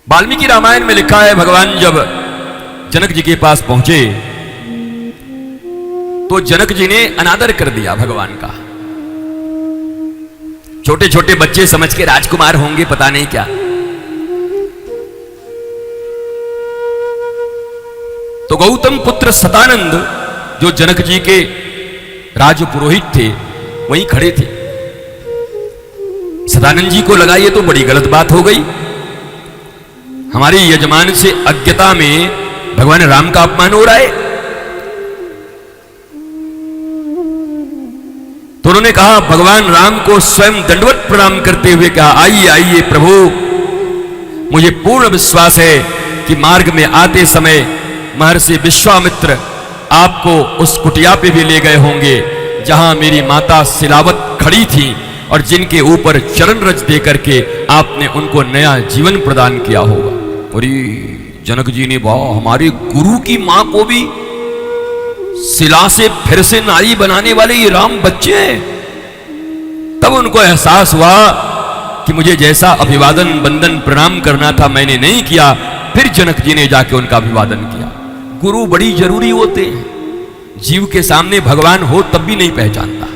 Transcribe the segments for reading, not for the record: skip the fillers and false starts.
वाल्मीकि रामायण में लिखा है, भगवान जब जनक जी के पास पहुंचे तो जनक जी ने अनादर कर दिया भगवान का। छोटे छोटे बच्चे समझ के राजकुमार होंगे, पता नहीं क्या। तो गौतम पुत्र सतानंद जो जनक जी के राजपुरोहित थे वहीं खड़े थे। सदानंद जी को लगा ये तो बड़ी गलत बात हो गई, हमारे यजमान से अज्ञता में भगवान राम का अपमान हो रहा है। तो उन्होंने कहा, भगवान राम को स्वयं दंडवत प्रणाम करते हुए कहा, आइए आइए प्रभु, मुझे पूर्ण विश्वास है कि मार्ग में आते समय महर्षि विश्वामित्र आपको उस कुटिया पे भी ले गए होंगे जहां मेरी माता सिलावत खड़ी थी और जिनके ऊपर चरण रज दे करके आपने उनको नया जीवन प्रदान किया होगा। और जनक जी ने, वाह, हमारे गुरु की मां को भी शिला से फिर से नारी बनाने वाले ये राम बच्चे हैं। तब उनको एहसास हुआ कि मुझे जैसा अभिवादन बंदन प्रणाम करना था मैंने नहीं किया। फिर जनक जी ने जाके उनका अभिवादन किया। गुरु बड़ी जरूरी होते हैं। जीव के सामने भगवान हो तब भी नहीं पहचानता।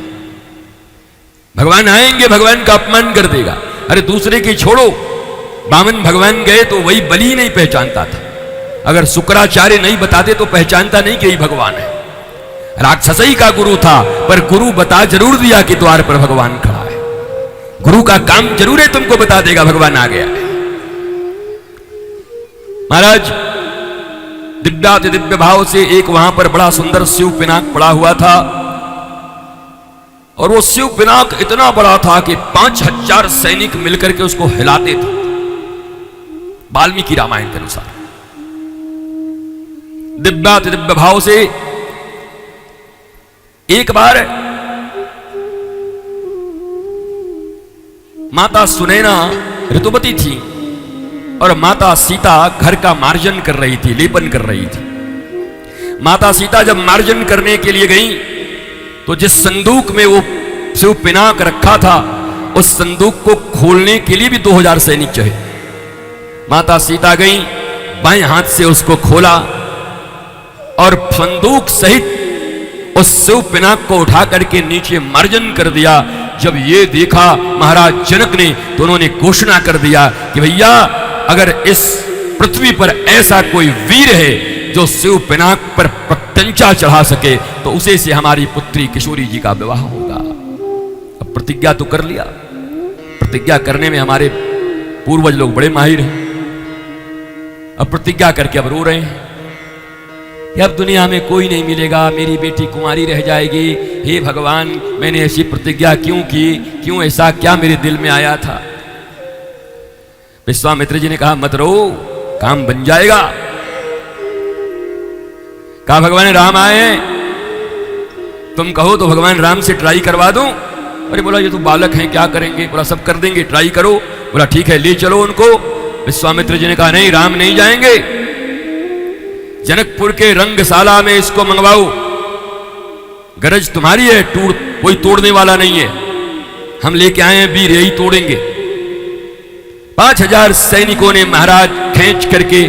भगवान आएंगे, भगवान का अपमान कर देगा। अरे दूसरे की छोड़ो, वामन भगवान गए तो वही बलि नहीं पहचानता था। अगर शुक्राचार्य नहीं बताते तो पहचानता नहीं कि यही भगवान है। राक्षसई का गुरु था, पर गुरु बता जरूर दिया कि द्वार पर भगवान खड़ा है। गुरु का काम जरूर है, तुमको बता देगा भगवान आ गया है। महाराज दिव्याति दिव्य भाव से एक वहां पर बड़ा सुंदर शिव पिनाक पड़ा हुआ था, और वो शिव पिनाक इतना बड़ा था कि 5000 सैनिक मिलकर के उसको हिलाते थे, वाल्मीकि रामायण के अनुसार। दिव्याति दिव्य भाव से एक बार माता सुनैना ऋतुवती थी और माता सीता घर का मार्जन कर रही थी, लेपन कर रही थी। माता सीता जब मार्जन करने के लिए गई तो जिस संदूक में वो शिव पिनाक रखा था उस संदूक को खोलने के लिए भी 2000 सैनिक चाहिए। माता सीता गई, बाएं हाथ से उसको खोला और संदूक सहित उस शिव पिनाक को उठा करके नीचे मार्जन कर दिया। जब ये देखा महाराज जनक ने तो उन्होंने घोषणा कर दिया कि भैया, अगर इस पृथ्वी पर ऐसा कोई वीर है जो शिव पिनाक पर प्रत्यंचा चढ़ा सके तो उसे से हमारी पुत्री किशोरी जी का विवाह होगा। अब प्रतिज्ञा तो कर लिया। प्रतिज्ञा करने में हमारे पूर्वज लोग बड़े माहिर हैं। अब प्रतिज्ञा करके अब रो रहे हैं कि अब दुनिया में कोई नहीं मिलेगा, मेरी बेटी कुंवारी रह जाएगी। हे भगवान, मैंने ऐसी प्रतिज्ञा क्यों की? क्यों ऐसा क्या मेरे दिल में आया था? विश्वामित्र जी ने कहा, मत रो, काम बन जाएगा। कहा, भगवान राम आए, तुम कहो तो भगवान राम से ट्राई करवा दूं। अरे बोला, ये तो बालक हैं, क्या करेंगे? बोला, सब कर देंगे, ट्राई करो। बोला, ठीक है, ले चलो उनको। विश्वामित्र जी ने कहा, नहीं, राम नहीं जाएंगे, जनकपुर के रंगशाला में इसको मंगवाओ। गरज तुम्हारी है, कोई तोड़ने वाला नहीं है। हम लेके आए हैं वीर, यही तोड़ेंगे। 5000 सैनिकों ने महाराज खींच करके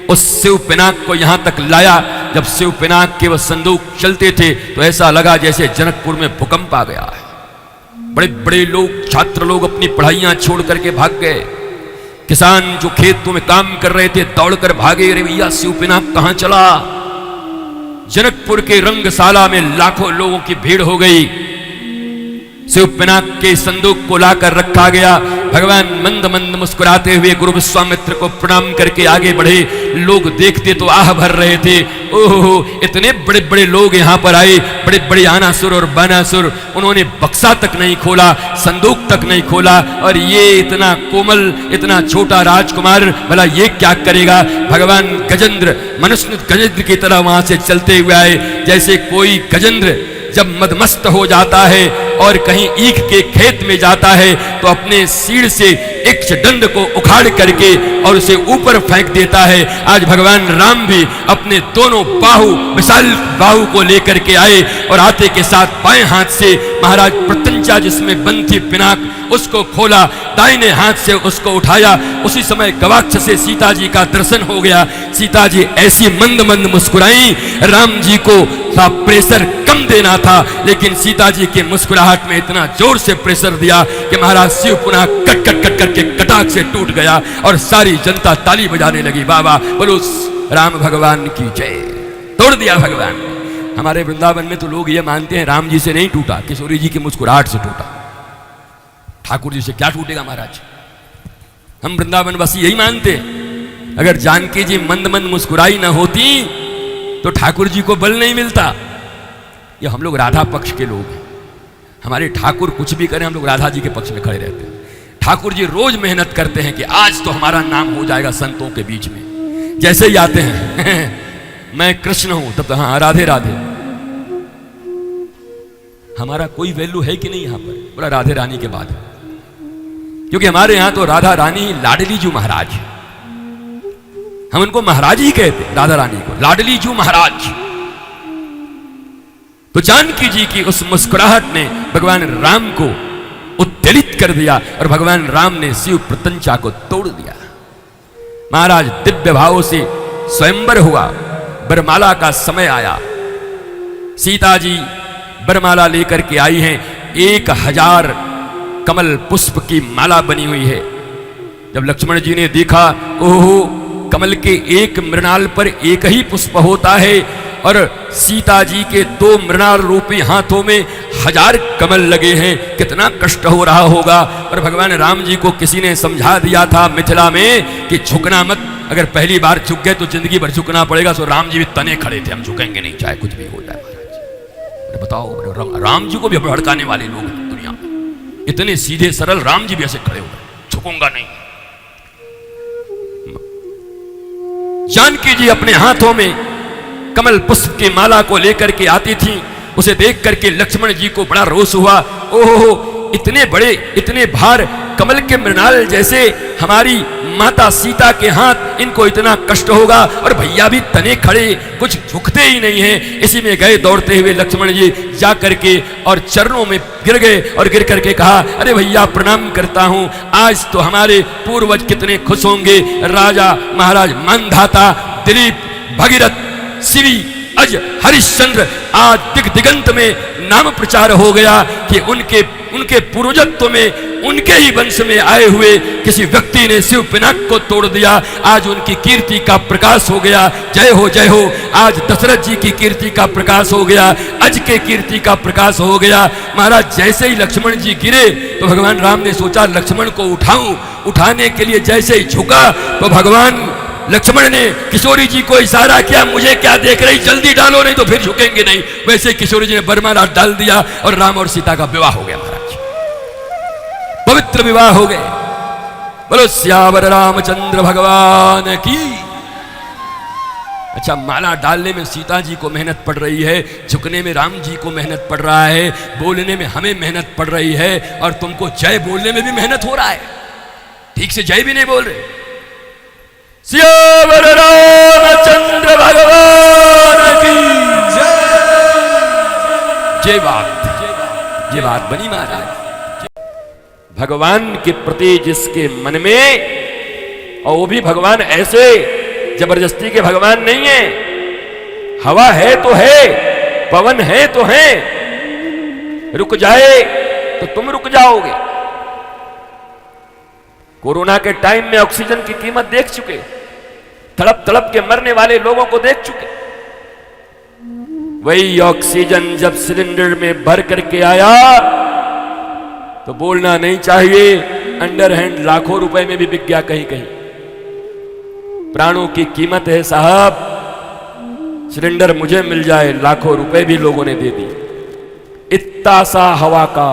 उस शिव पिनाक को यहां तक लाया। जब शिव पिनाक के वह संदूक चलते थे तो ऐसा लगा जैसे जनकपुर में भूकंप आ गया है। बड़े बड़े लोग, छात्र लोग अपनी पढ़ाइयां छोड़ करके भाग गए। किसान जो खेतों में काम कर रहे थे दौड़कर भागे, अरे भैया शिव पिनाक कहां चला। जनकपुर के रंगशाला में लाखों लोगों की भीड़ हो गई। शिव पिनाक के संदूक को लाकर रखा गया। भगवान मंद मंद मुस्कुराते हुए गुरु विश्वामित्र को प्रणाम करके आगे बढ़े। लोग देखते तो आह भर रहे थे, ओहो, इतने बड़े बड़े लोग यहाँ पर आए, बड़े बड़े आनासुर और बानासुर। उन्होंने बक्सा तक नहीं खोला, संदूक तक नहीं खोला, और ये इतना कोमल, इतना छोटा राजकुमार भला ये क्या करेगा। भगवान गजेंद्र, मनुष्य गजेंद्र की तरह वहां से चलते हुए आए। जैसे कोई गजेंद्र जब मदमस्त हो जाता है और कहीं ईख के खेत में जाता है तो अपने सीढ़ से एक दंड को उखाड़ करके और उसे ऊपर फेंक देता है। आज भगवान राम भी अपने दोनों विशाल बाहु को लेकर के आए और आते के साथ बाएं हाथ से महाराज प्रत्यंचा कंचा जिसमें बंद थी पिनाक, उसको खोला, दाहिने हाथ से उसको उठाया। उसी समय गवाक्ष से सीता जी का दर्शन हो गया। सीता जी ऐसी मंद मंद मुस्कुराई। राम जी को था प्रेशर कम देना था, लेकिन सीता जी के मुस्कुराहट में इतना जोर से प्रेशर दिया कि महाराज शिव पुनः कट कट कट करके कटाक से टूट गया और सारी जनता ताली बजाने लगी। बाबा बोलो राम भगवान की जय। तोड़ दिया भगवान। हमारे वृंदावन में तो लोग ये मानते हैं राम जी से नहीं टूटा, किशोरी जी की मुस्कुराहट से टूटा। ठाकुर जी से क्या टूटेगा महाराज? हम वृंदावन वासी यही मानते हैं। अगर जानकी जी मंद मंद मुस्कुराई ना होती तो ठाकुर जी को बल नहीं मिलता। ये हम लोग राधा पक्ष के लोग हैं। हमारे ठाकुर कुछ भी करें, हम लोग राधा जी के पक्ष में खड़े रहते हैं। ठाकुर जी रोज मेहनत करते हैं कि आज तो हमारा नाम हो जाएगा संतों के बीच में। जैसे ही आते हैं मैं कृष्ण हूं, तब तो हाँ राधे राधे। हमारा कोई वैल्यू है कि नहीं यहां पर? बोला राधे रानी के बाद, क्योंकि हमारे यहां तो राधा रानी लाडली जू महाराज, हम उनको महाराज ही कहते हैं, राधा रानी को लाडली जू महाराज। तो जानकी जी की उस मुस्कुराहट ने भगवान राम को उत्तेजित कर दिया और भगवान राम ने शिव प्रत्यंचा को तोड़ दिया। महाराज दिव्य भावों से स्वयंवर हुआ। बरमाला का समय आया। सीता जी बरमाला लेकर के आई हैं। 1000 कमल पुष्प की माला बनी हुई है। जब लक्ष्मण जी ने देखा, ओहो कमल के एक मृणाल पर एक ही पुष्प होता है और सीता जी के 2 मृणाल रूपी हाथों में 1000 कमल लगे हैं, कितना कष्ट हो रहा होगा। और भगवान राम जी को किसी ने समझा दिया था मिथिला में कि झुकना मत, अगर पहली बार झुक गए तो जिंदगी भर झुकना पड़ेगा। सो राम जी भी तने खड़े थे, हम झुकेंगे नहीं चाहे कुछ भी हो जाए। महाराज बताओ, राम जी को भी भड़काने वाले लोग हैं दुनिया में, इतने सीधे सरल राम जी भी ऐसे खड़े हो गए, झुकूंगा नहीं। जानकी जी अपने हाथों में कमल पुष्प की माला को लेकर के आती थी। उसे देख करके लक्ष्मण जी को बड़ा रोष हुआ। ओहो इतने बड़े इतने भार कमल के मृणाल जैसे हमारी माता सीता के हाथ, इनको इतना कष्ट होगा और भैया भी तने खड़े, कुछ झुकते ही नहीं हैं। इसी में गए दौड़ते हुए लक्ष्मण जी जा करके और चरणों में गिर गए और गिर करके कहा, अरे भैया प्रणाम करता हूं, आज तो हमारे पूर्वज कितने खुश होंगे। राजा महाराज मानधाता दिलीप भगीरथ शिवी अज हरिश्चंद्र आज दिग दिगंत में नाम प्रचार हो गया कि उनके पूर्वजत्व में, उनके ही वंश में आए हुए किसी व्यक्ति ने शिव पिनाक को तोड़ दिया। आज उनकी कीर्ति का प्रकाश हो गया। जय हो जय हो। आज दशरथ जी की कीर्ति का प्रकाश हो गया, अज के कीर्ति का प्रकाश हो गया। महाराज जैसे ही लक्ष्मण जी गिरे तो भगवान राम ने सोचा लक्ष्मण को उठाऊं। उठाने के लिए जैसे ही झुका तो भगवान लक्ष्मण ने किशोरी जी को इशारा किया, मुझे क्या देख रही, जल्दी डालो नहीं तो फिर झुकेंगे नहीं। वैसे किशोरी जी ने बरमाला डाल दिया और राम और सीता का विवाह हो गया। महाराज पवित्र विवाह हो गए। बोलो सियावर रामचंद्र भगवान की। अच्छा, माला डालने में सीता जी को मेहनत पड़ रही है, झुकने में राम जी को मेहनत पड़ रहा है, बोलने में हमें मेहनत पड़ रही है और तुमको जय बोलने में भी मेहनत हो रहा है। ठीक से जय भी नहीं बोल रहे। सियावर रामचंद्र भगवान की जय। ये बात बनी महाराज। भगवान के प्रति जिसके मन में, और वो भी भगवान ऐसे जबरदस्ती के भगवान नहीं है, हवा है तो है, पवन है तो है, रुक जाए तो तुम रुक जाओगे। कोरोना के टाइम में ऑक्सीजन की कीमत देख चुके, तड़प तड़प के मरने वाले लोगों को देख चुके। वही ऑक्सीजन जब सिलेंडर में भर करके आया तो बोलना नहीं चाहिए, अंडर हैंड लाखों रुपए में भी बिक गया कहीं कहीं। प्राणों की कीमत है साहब। सिलेंडर मुझे मिल जाए, लाखों रुपए भी लोगों ने दे दी। इत्ता सा हवा का।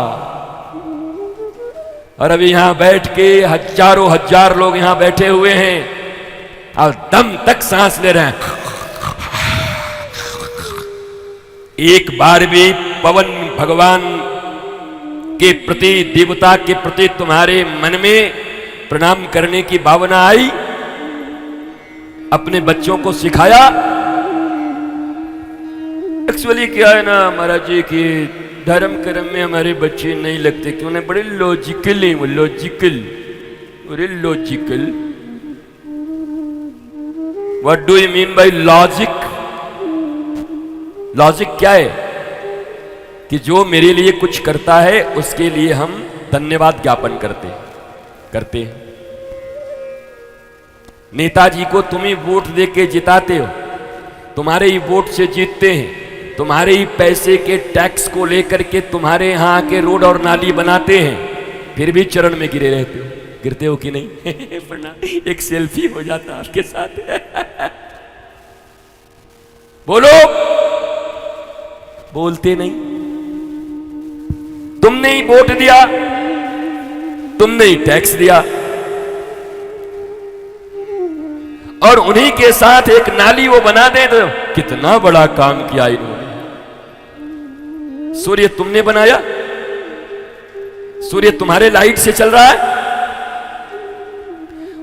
और अभी यहां बैठ के हजारों हजार लोग यहां बैठे हुए हैं और दम तक सांस ले रहे हैं। एक बार भी पवन भगवान के प्रति, देवता के प्रति तुम्हारे मन में प्रणाम करने की भावना आई? अपने बच्चों को सिखाया? एक्चुअली क्या है ना महाराज जी की धर्म कर्म में हमारे बच्चे नहीं लगते क्यों? ना बड़े लॉजिकल हैं वो, लॉजिकल, बड़े logical. What do you mean by logic? Logic क्या है? कि जो मेरे लिए कुछ करता है उसके लिए हम धन्यवाद ज्ञापन करते हैं। नेताजी को तुम ही वोट देके जिताते हो, तुम्हारे ही वोट से जीतते हैं, तुम्हारे ही पैसे के टैक्स को लेकर के तुम्हारे यहां के रोड और नाली बनाते हैं, फिर भी चरण में गिरे रहते हो। गिरते हो कि नहीं? एक सेल्फी हो जाता आपके साथ। बोलो, बोलते नहीं। तुमने ही वोट दिया, तुमने ही टैक्स दिया, और उन्हीं के साथ एक नाली वो बना दे तो कितना बड़ा काम किया इन्होंने। सूर्य तुमने बनाया, सूर्य तुम्हारे लाइट से चल रहा है,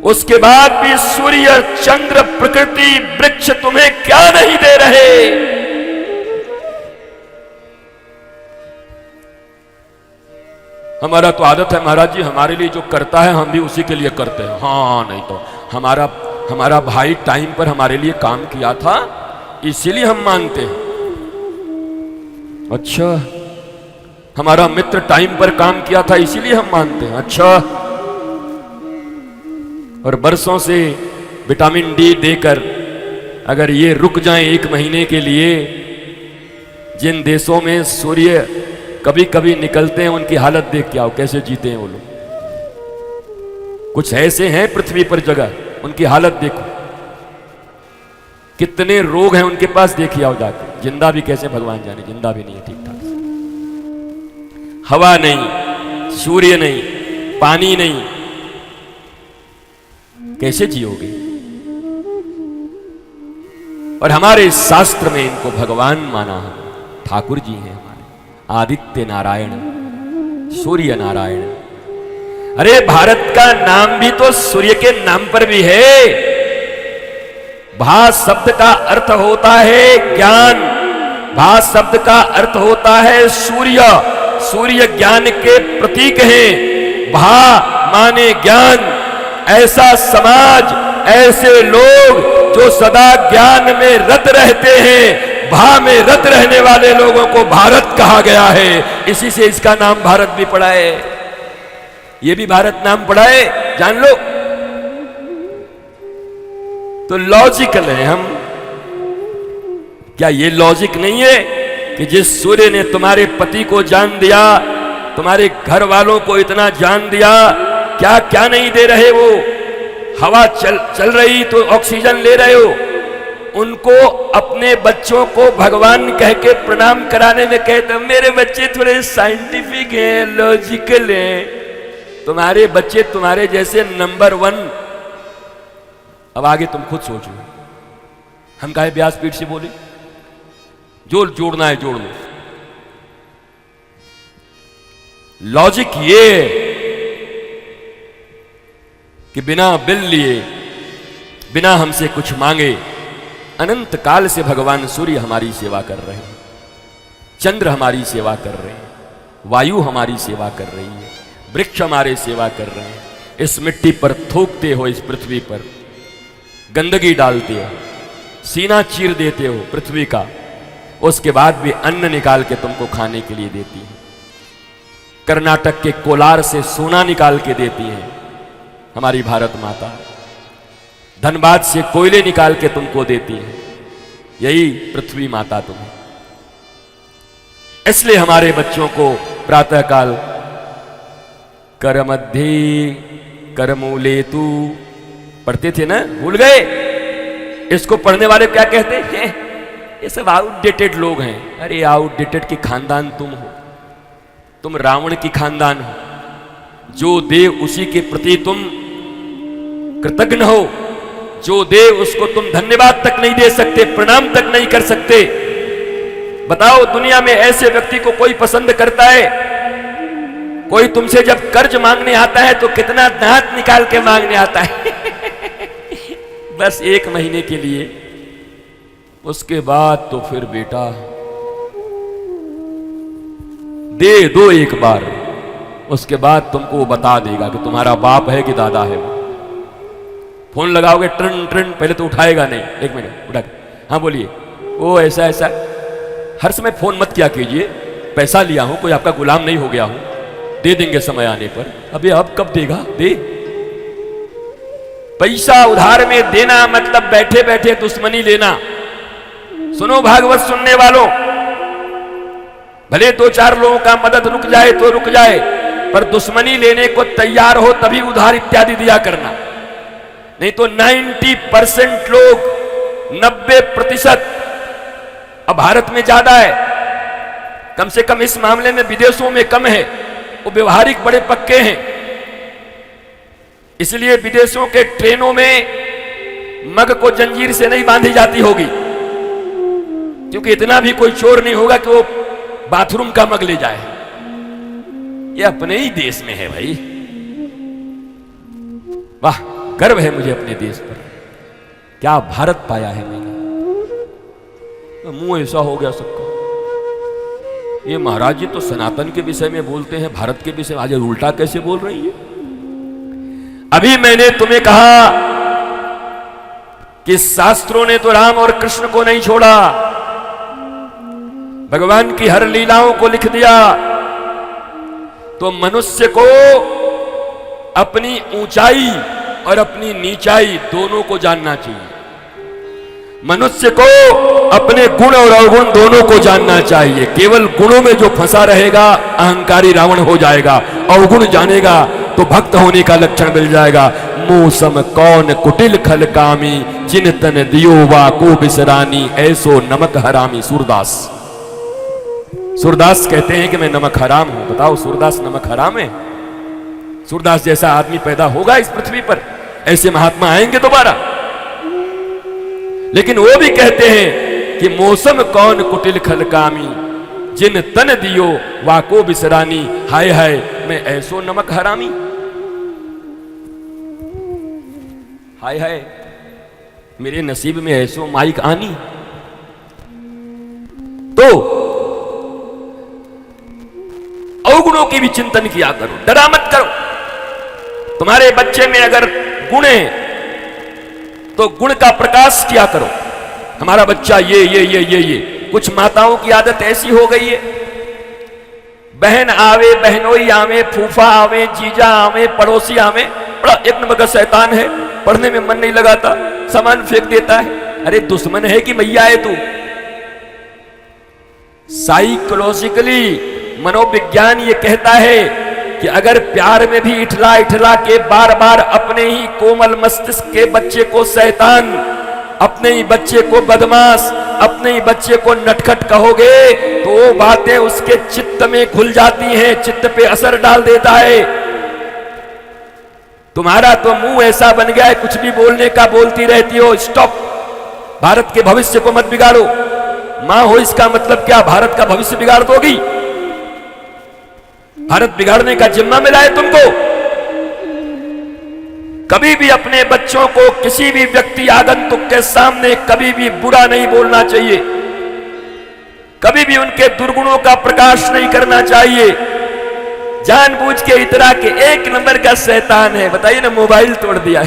उसके बाद भी सूर्य, चंद्र, प्रकृति, वृक्ष तुम्हें क्या नहीं दे रहे? हमारा तो आदत है महाराज जी, हमारे लिए जो करता है हम भी उसी के लिए करते हैं। हाँ, नहीं तो हमारा भाई टाइम पर हमारे लिए काम किया था इसीलिए हम मानते हैं। अच्छा, हमारा मित्र टाइम पर काम किया था इसीलिए हम मानते हैं। अच्छा, और बरसों से विटामिन डी देकर अगर ये रुक जाएं 1 महीने के लिए, जिन देशों में सूर्य कभी कभी निकलते हैं उनकी हालत देख के आओ कैसे जीते हैं वो लोग। कुछ ऐसे हैं पृथ्वी पर जगह, उनकी हालत देखो, कितने रोग हैं उनके पास, देखिए आओ जाके। जिंदा भी कैसे भगवान जाने, जिंदा भी नहीं है ठीक ठाक। हवा नहीं, सूर्य नहीं, पानी नहीं, कैसे जियोगे? और हमारे शास्त्र में इनको भगवान माना है, ठाकुर जी हैं हमारे, आदित्य नारायण, सूर्य नारायण। अरे भारत का नाम भी तो सूर्य के नाम पर भी है। भा शब्द का अर्थ होता है ज्ञान, भा शब्द का अर्थ होता है सूर्य, सूर्य ज्ञान के प्रतीक हैं। भा माने ज्ञान। ऐसा समाज, ऐसे लोग जो सदा ज्ञान में रत रहते हैं, भा में रत रहने वाले लोगों को भारत कहा गया है। इसी से इसका नाम भारत भी पड़ा है, ये भी भारत नाम पड़ा है, जान लो। तो लॉजिकल है हम। क्या ये लॉजिक नहीं है कि जिस सूर्य ने तुम्हारे पति को जान दिया, तुम्हारे घर वालों को इतना जान दिया, क्या क्या नहीं दे रहे वो? हवा चल रही तो ऑक्सीजन ले रहे हो। उनको अपने बच्चों को भगवान कह के प्रणाम कराने में कहते मेरे बच्चे थोड़े साइंटिफिक हैं, लॉजिकल हैं। तुम्हारे बच्चे तुम्हारे जैसे नंबर 1। अब आगे तुम खुद सोचो, हम काहे व्यासपीठ से बोले? जो जोड़ना है जोड़ लो। लॉजिक ये कि बिना बिल लिए, बिना हमसे कुछ मांगे, अनंत काल से भगवान सूर्य हमारी सेवा कर रहे हैं, चंद्र हमारी सेवा कर रहे हैं, वायु हमारी सेवा कर रही है, वृक्ष हमारे सेवा कर रहे हैं। इस मिट्टी पर थूकते हो, इस पृथ्वी पर गंदगी डालते हो, सीना चीर देते हो पृथ्वी का, उसके बाद भी अन्न निकाल के तुमको खाने के लिए देती है। कर्नाटक के कोलार से सोना निकाल के देती है हमारी भारत माता। धनबाद से कोयले निकाल के तुमको देती है यही पृथ्वी माता तुम्हें। इसलिए हमारे बच्चों को प्रातःकाल कर मध्य कर मूले तू पढ़ते थे ना, भूल गए? इसको पढ़ने वाले क्या कहते हैं? ये सब आउटडेटेड लोग हैं। अरे आउटडेटेड की खानदान तुम हो, तुम रावण की खानदान हो। जो दे उसी के प्रति तुम कृतज्ञ हो, जो दे उसको तुम धन्यवाद तक नहीं दे सकते, प्रणाम तक नहीं कर सकते। बताओ दुनिया में ऐसे व्यक्ति को कोई पसंद करता है? कोई तुमसे जब कर्ज मांगने आता है तो कितना दांत निकाल के मांगने आता है बस 1 महीने के लिए, उसके बाद तो फिर बेटा दे दो एक बार, उसके बाद तुमको वो बता देगा कि तुम्हारा बाप है कि दादा है वो। फोन लगाओगे ट्रन ट्रन, पहले तो उठाएगा नहीं, एक मिनट उठा, हाँ बोलिए, वो ऐसा ऐसा। हर समय फोन मत किया कीजिए, पैसा लिया हूं, कोई आपका गुलाम नहीं हो गया हूं, दे देंगे समय आने पर। अबे अब कब देगा, दे। पैसा उधार में देना मतलब बैठे बैठे दुश्मनी लेना। सुनो भागवत सुनने वालों, भले 2-4 लोगों का मदद रुक जाए तो रुक जाए, पर दुश्मनी लेने को तैयार हो तभी उधार इत्यादि दिया करना, नहीं तो 90% लोग, 90%, अब भारत में ज्यादा है, कम से कम इस मामले में विदेशों में कम है, वो व्यवहारिक बड़े पक्के हैं। इसलिए विदेशों के ट्रेनों में मग को जंजीर से नहीं बांधी जाती होगी, क्योंकि इतना भी कोई चोर नहीं होगा कि वो बाथरूम का मग ले जाए। ये अपने ही देश में है भाई। वाह, गर्व है मुझे अपने देश पर, क्या भारत पाया है मैंने। मुंह ऐसा हो गया सबका, ये महाराज जी तो सनातन के विषय में बोलते हैं, भारत के विषय में आज उल्टा कैसे बोल रही है। अभी मैंने तुम्हें कहा कि शास्त्रों ने तो राम और कृष्ण को नहीं छोड़ा, भगवान की हर लीलाओं को लिख दिया। तो मनुष्य को अपनी ऊंचाई और अपनी नीचाई दोनों को जानना चाहिए। मनुष्य को अपने गुण और अवगुण दोनों को जानना चाहिए। केवल गुणों में जो फंसा रहेगा अहंकारी रावण हो जाएगा, अवगुण जानेगा तो भक्त होने का लक्षण मिल जाएगा। मूसम कौन कुटिल खल कामी, चिंतन दियो वा को बिसरानी, ऐसो नमक हरामी। सूरदास, सूरदास कहते हैं कि मैं नमक हराम हूं। बताओ, सूरदास नमक हराम है? सूरदास जैसा आदमी पैदा होगा इस पृथ्वी पर, ऐसे महात्मा आएंगे दोबारा। लेकिन वो भी कहते हैं कि मौसम कौन कुटिल खल कामी, जिन तन दियो वाको बिसरानी, हाय हाय मैं ऐसो नमक हरामी। हाय हाय मेरे नसीब में ऐसो माइक आनी। तो अवगुणों की भी चिंतन किया करो, डरा मत करो। तुम्हारे बच्चे में अगर गुण है तो गुण का प्रकाश किया करो। हमारा बच्चा ये। कुछ माताओं की आदत ऐसी हो गई है, बहन आवे, बहनोई आवे, फूफा आवे, जीजा आवे, पड़ोसी आवे, बड़ा एक नंबर का शैतान है, पढ़ने में मन नहीं लगाता, सामान फेंक देता है। अरे दुश्मन है कि मैया है तू? साइकोलॉजिकली मनोविज्ञान ये कहता है कि अगर प्यार में भी इठला इठला के बार बार अपने ही कोमल मस्तिष्क के बच्चे को शैतान, अपने ही बच्चे को बदमाश, अपने ही बच्चे को नटखट कहोगे तो वो बातें उसके चित्त में घुल जाती हैं, चित्त पे असर डाल देता है। तुम्हारा तो मुंह ऐसा बन गया है, कुछ भी बोलने का बोलती रहती हो। स्टॉप, भारत के भविष्य को मत बिगाड़ो। मां हो इसका मतलब क्या भारत का भविष्य बिगाड़ दोगी? भारत बिगाड़ने का जिम्मा मिला है तुमको। कभी भी अपने बच्चों को किसी भी व्यक्ति आगंतुक के सामने कभी भी बुरा नहीं बोलना चाहिए, कभी भी उनके दुर्गुणों का प्रकाश नहीं करना चाहिए। जानबूझ के इतरा के एक नंबर का शैतान है, बताइए ना, मोबाइल तोड़ दिया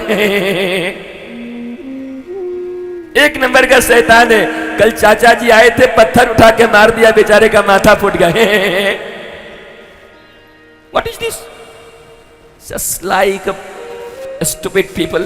एक नंबर का शैतान है। कल चाचा जी आए थे, पत्थर उठा के मार दिया, बेचारे का माथा फूट गया। What is this? Just like a stupid people.